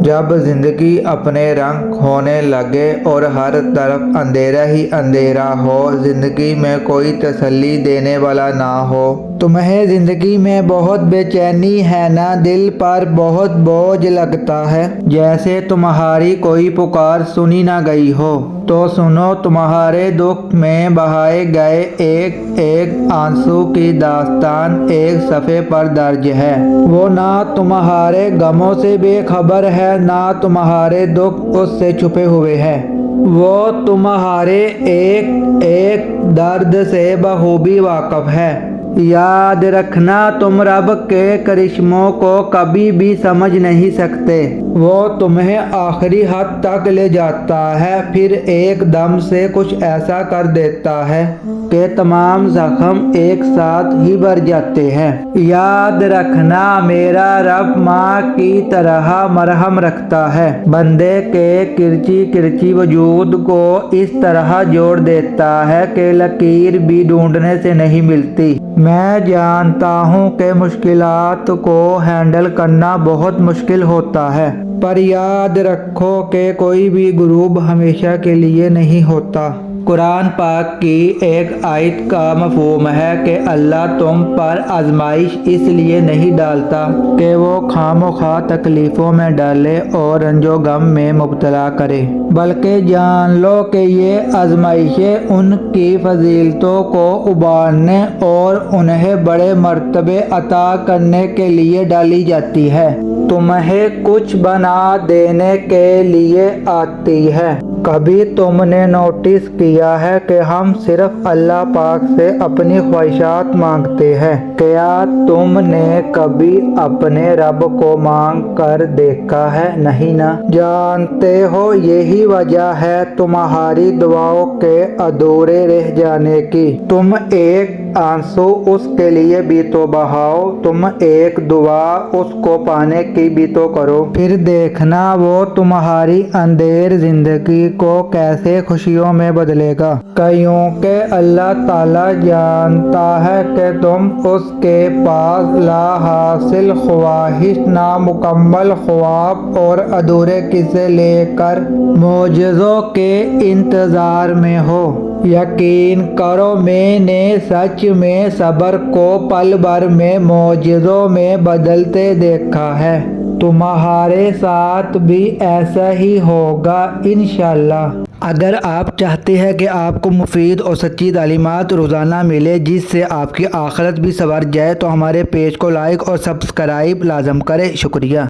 جب زندگی اپنے رنگ کھونے لگے اور ہر طرف اندھیرا ہی اندھیرا ہو، زندگی میں کوئی تسلی دینے والا نہ ہو۔ تمہیں زندگی میں بہت بے چینی ہے نا، دل پر بہت بوجھ لگتا ہے، جیسے تمہاری کوئی پکار سنی نہ گئی ہو۔ تو سنو، تمہارے دکھ میں بہائے گئے ایک ایک آنسو کی داستان ایک صفحے پر درج ہے۔ وہ نہ تمہارے غموں سے بے خبر ہے، نہ تمہارے دکھ اس سے چھپے ہوئے ہیں۔ وہ تمہارے ایک ایک درد سے بخوبی واقف ہے۔ یاد رکھنا، تم رب کے کرشموں کو کبھی بھی سمجھ نہیں سکتے۔ وہ تمہیں آخری حد تک لے جاتا ہے، پھر ایک دم سے کچھ ایسا کر دیتا ہے کہ تمام زخم ایک ساتھ ہی بھر جاتے ہیں۔ یاد رکھنا، میرا رب ماں کی طرح مرہم رکھتا ہے، بندے کے کرچی کرچی وجود کو اس طرح جوڑ دیتا ہے کہ لکیر بھی ڈھونڈنے سے نہیں ملتی۔ میں جانتا ہوں کہ مشکلات کو ہینڈل کرنا بہت مشکل ہوتا ہے، پر یاد رکھو کہ کوئی بھی غروب ہمیشہ کے لیے نہیں ہوتا۔ قرآن پاک کی ایک آیت کا مفہوم ہے کہ اللہ تم پر آزمائش اس لیے نہیں ڈالتا کہ وہ خواہ مخواہ تکلیفوں میں ڈالے اور رنج و غم میں مبتلا کرے، بلکہ جان لو کہ یہ آزمائشیں ان کی فضیلتوں کو ابھارنے اور انہیں بڑے مرتبے عطا کرنے کے لیے ڈالی جاتی ہے، تمہیں کچھ بنا دینے کے لیے آتی ہے۔ کبھی تم نے نوٹس کیا ہے کہ ہم صرف اللہ پاک سے اپنی خواہشات مانگتے ہیں؟ کیا تم نے کبھی اپنے رب کو مانگ کر دیکھا ہے؟ نہیں نا؟ جانتے ہو، یہی وجہ ہے تمہاری دعاؤں کے ادھورے رہ جانے کی۔ تم ایک آنسو اس کے لیے بھی تو بہاؤ، تم ایک دعا اس کو پانے کی بھی تو کرو، پھر دیکھنا وہ تمہاری اندھیر زندگی کو کیسے خوشیوں میں بدلے گا۔ کیونکہ اللہ تعالیٰ جانتا ہے کہ تم اس کے پاس لا حاصل خواہش، نامکمل خواب اور ادھورے قصے لے کر معجزوں کے انتظار میں ہو۔ یقین کرو، میں نے سچ میں صبر کو پل بھر میں معجزوں میں بدلتے دیکھا ہے۔ تمہارے ساتھ بھی ایسا ہی ہوگا انشاءاللہ۔ اگر آپ چاہتے ہیں کہ آپ کو مفید اور سچی تعلیمات روزانہ ملے جس سے آپ کی آخرت بھی سنور جائے، تو ہمارے پیج کو لائک اور سبسکرائب لازم کریں۔ شکریہ۔